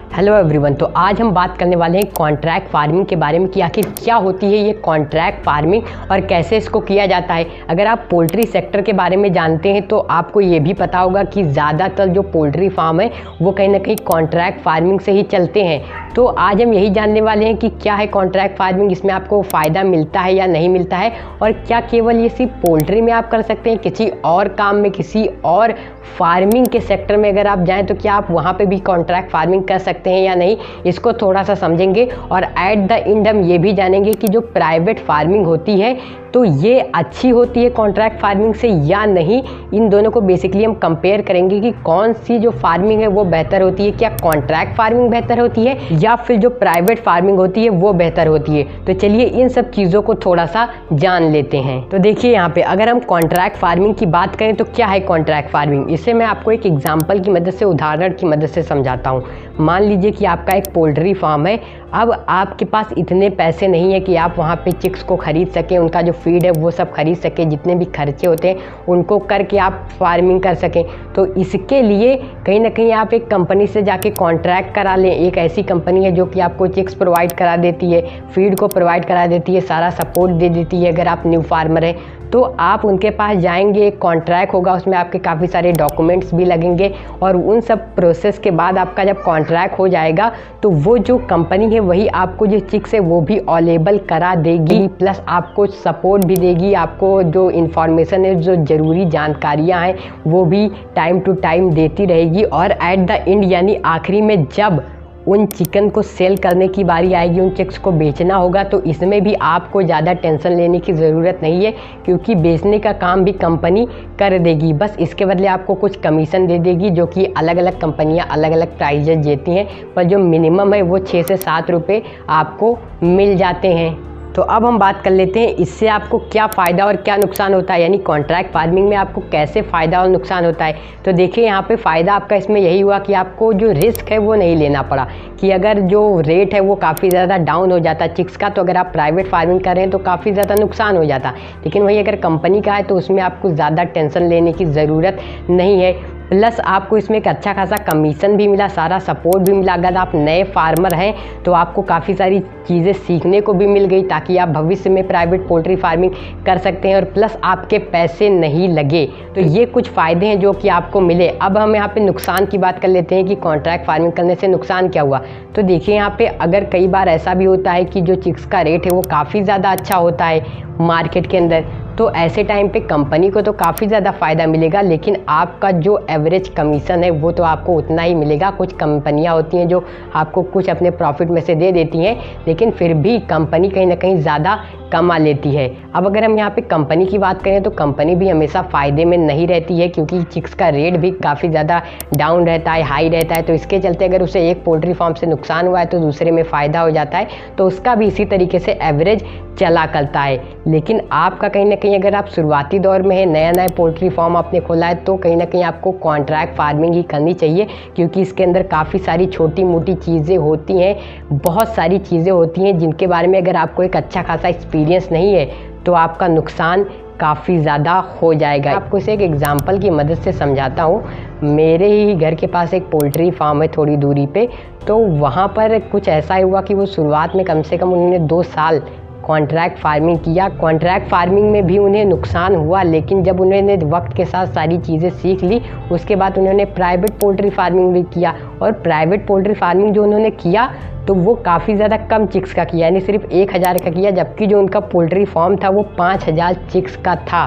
Hello everyone. तो आज हम बात करने वाले हैं कॉन्ट्रैक्ट फार्मिंग के बारे में कि आखिर क्या होती है ये कॉन्ट्रैक्ट फार्मिंग और कैसे इसको किया जाता है। अगर आप पोल्ट्री सेक्टर के बारे में जानते हैं तो आपको ये भी पता होगा कि ज़्यादातर जो पोल्ट्री फार्म है वो कहीं ना कहीं कॉन्ट्रैक्ट फार्मिंग से ही चलते हैं। तो आज हम यही जानने वाले हैं कि क्या है कॉन्ट्रैक्ट फार्मिंग, इसमें आपको फ़ायदा मिलता है या नहीं मिलता है, और क्या केवल ये सिर्फ पोल्ट्री में आप कर सकते हैं, किसी और काम में, किसी और फार्मिंग के सेक्टर में अगर आप जाएं तो क्या आप वहाँ पे भी कॉन्ट्रैक्ट फार्मिंग कर सकते हैं या नहीं, इसको थोड़ा सा समझेंगे। और एट द एंड हम ये भी जानेंगे कि जो प्राइवेट फार्मिंग होती है तो ये अच्छी होती है कॉन्ट्रैक्ट फार्मिंग से या नहीं। इन दोनों को बेसिकली हम कंपेयर करेंगे कि कौन सी जो फार्मिंग है वो बेहतर होती है, क्या कॉन्ट्रैक्ट फार्मिंग बेहतर होती है या फिर जो प्राइवेट फार्मिंग होती है वो बेहतर होती है। तो चलिए इन सब चीज़ों को थोड़ा सा जान लेते हैं। तो देखिए यहाँ पे अगर हम कॉन्ट्रैक्ट फार्मिंग की बात करें तो क्या है कॉन्ट्रैक्ट फार्मिंग, इसे मैं आपको एक एग्जाम्पल की मदद से, उदाहरण की मदद से समझाता हूँ। मान लीजिए कि आपका एक पोल्ट्री फार्म है। अब आपके पास इतने पैसे नहीं है कि आप वहाँ पे चिक्स को ख़रीद सकें, उनका जो फीड है वो सब खरीद सकें, जितने भी खर्चे होते हैं उनको करके आप फार्मिंग कर सकें। तो इसके लिए कहीं ना कहीं आप एक कंपनी से जाके कॉन्ट्रैक्ट करा लें। एक ऐसी कंपनी है जो कि आपको चिक्स प्रोवाइड करा देती है, फीड को प्रोवाइड करा देती है, सारा सपोर्ट दे देती है। अगर आप न्यू फार्मर हैं तो आप उनके पास जाएंगे, एक कॉन्ट्रैक्ट होगा, उसमें आपके काफ़ी सारे डॉक्यूमेंट्स भी लगेंगे, और उन सब प्रोसेस के बाद आपका जब कॉन्ट्रैक्ट हो जाएगा तो वो जो कंपनी है वही आपको जो चिक्स है वो भी अवेलेबल करा देगी, प्लस आपको सपोर्ट भी देगी, आपको जो इन्फॉर्मेशन है, जो ज़रूरी जानकारियाँ हैं वो भी टाइम टू टाइम देती रहेगी। और एट द एंड यानी आखिरी में जब उन चिकन को सेल करने की बारी आएगी, उन चिक्स को बेचना होगा, तो इसमें भी आपको ज़्यादा टेंशन लेने की ज़रूरत नहीं है, क्योंकि बेचने का काम भी कंपनी कर देगी। बस इसके बदले आपको कुछ कमीशन दे देगी, जो कि अलग अलग कंपनियां अलग अलग प्राइजेज देती हैं, पर जो मिनिमम है वो 6 से 7 रुपये आपको मिल जाते हैं। तो अब हम बात कर लेते हैं इससे आपको क्या फ़ायदा और क्या नुकसान होता है, यानी कॉन्ट्रैक्ट फार्मिंग में आपको कैसे फ़ायदा और नुकसान होता है। तो देखिए यहाँ पे फ़ायदा आपका इसमें यही हुआ कि आपको जो रिस्क है वो नहीं लेना पड़ा, कि अगर जो रेट है वो काफ़ी ज़्यादा डाउन हो जाता चिक्स का, तो अगर आप प्राइवेट फार्मिंग कर रहे हैं तो काफ़ी ज़्यादा नुकसान हो जाता। लेकिन वही अगर कंपनी का है तो उसमें आपको ज़्यादा टेंशन लेने की ज़रूरत नहीं है, प्लस आपको इसमें एक अच्छा खासा कमीशन भी मिला, सारा सपोर्ट भी मिला। अगर आप नए फार्मर हैं तो आपको काफ़ी सारी चीज़ें सीखने को भी मिल गई, ताकि आप भविष्य में प्राइवेट पोल्ट्री फार्मिंग कर सकते हैं, और प्लस आपके पैसे नहीं लगे। तो ये कुछ फ़ायदे हैं जो कि आपको मिले। अब हम यहाँ पे नुकसान की बात कर लेते हैं कि कॉन्ट्रैक्ट फार्मिंग करने से नुकसान क्या हुआ। तो देखिए यहाँ पे अगर कई बार ऐसा भी होता है कि जो चिक्स का रेट है वो काफ़ी ज़्यादा अच्छा होता है मार्केट के अंदर, तो ऐसे टाइम पे कंपनी को तो काफ़ी ज़्यादा फ़ायदा मिलेगा, लेकिन आपका जो एवरेज कमीशन है वो तो आपको उतना ही मिलेगा। कुछ कंपनियां होती हैं जो आपको कुछ अपने प्रॉफिट में से दे देती हैं, लेकिन फिर भी कंपनी कहीं ना कहीं ज़्यादा कमा लेती है। अब अगर हम यहाँ पे कंपनी की बात करें तो कंपनी भी हमेशा फ़ायदे में नहीं रहती है, क्योंकि चिक्स का रेट भी काफ़ी ज़्यादा डाउन रहता है, हाई रहता है। तो इसके चलते अगर उसे एक पोल्ट्री फार्म से नुकसान हुआ है तो दूसरे में फ़ायदा हो जाता है, तो उसका भी इसी तरीके से एवरेज चला करता है। लेकिन आपका कहीं ना कहीं अगर आप शुरुआती दौर में है, नया नया पोल्ट्री फार्म आपने खोला है, तो कहीं ना कहीं आपको कॉन्ट्रैक्ट फार्मिंग ही करनी चाहिए, क्योंकि इसके अंदर काफ़ी सारी छोटी मोटी चीज़ें होती हैं, बहुत सारी चीज़ें होती हैं जिनके बारे में अगर आपको एक अच्छा खासा एक्सपीरियंस नहीं है तो आपका नुकसान काफ़ी ज़्यादा हो जाएगा। आपको इसे एक एग्जांपल की मदद से समझाता हूँ। मेरे ही घर के पास एक पोल्ट्री फार्म है थोड़ी दूरी पे, तो वहाँ पर कुछ ऐसा ही हुआ कि वो शुरुआत में कम से कम उन्होंने 2 साल कॉन्ट्रैक्ट फार्मिंग किया। कॉन्ट्रैक्ट फार्मिंग में भी उन्हें नुकसान हुआ, लेकिन जब उन्होंने वक्त के साथ सारी चीज़ें सीख ली उसके बाद उन्होंने प्राइवेट पोल्ट्री फार्मिंग भी किया। और प्राइवेट पोल्ट्री फार्मिंग जो उन्होंने किया तो वो काफ़ी ज़्यादा कम चिक्स का किया, यानी सिर्फ 1000 का किया, जबकि जो उनका पोल्ट्री फार्म था वो 5000 चिक्स का था।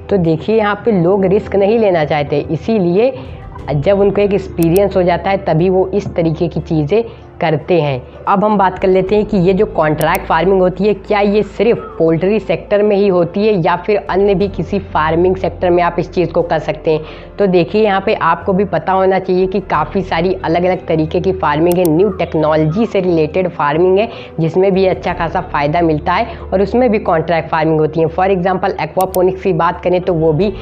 तो देखिए यहाँ पे लोग रिस्क नहीं लेना चाहते, इसीलिए जब उनको एक एक्सपीरियंस हो जाता है तभी वो इस तरीके की चीज़ें करते हैं। अब हम बात कर लेते हैं कि ये जो कॉन्ट्रैक्ट फार्मिंग होती है क्या ये सिर्फ पोल्ट्री सेक्टर में ही होती है या फिर अन्य भी किसी फार्मिंग सेक्टर में आप इस चीज़ को कर सकते हैं। तो देखिए यहाँ पे आपको भी पता होना चाहिए कि काफ़ी सारी अलग अलग तरीके की फार्मिंग है, न्यू टेक्नोलॉजी से रिलेटेड फार्मिंग है, जिसमें भी अच्छा खासा फ़ायदा मिलता है और उसमें भी कॉन्ट्रैक्ट फार्मिंग होती है। फॉर एग्जाम्पल एक्वापोनिक्स की बात करें तो वो भी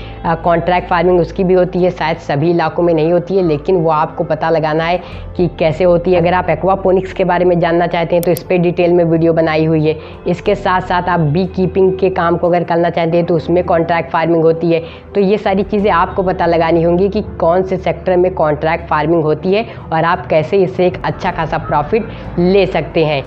कॉन्ट्रैक्ट फार्मिंग उसकी भी होती है, शायद सभी इलाकों में नहीं होती है, लेकिन वो आपको पता लगाना है कि कैसे होती है। अगर आप एक्वापोनिक्स के बारे में जानना चाहते हैं तो इस पर डिटेल में वीडियो बनाई हुई है। इसके साथ साथ आप बी कीपिंग के काम को अगर करना चाहते हैं तो उसमें कॉन्ट्रैक्ट फार्मिंग होती है। तो ये सारी चीज़ें आपको पता लगानी होंगी कि कौन से सेक्टर में कॉन्ट्रैक्ट फार्मिंग होती है और आप कैसे इससे एक अच्छा खासा प्रॉफिट ले सकते हैं।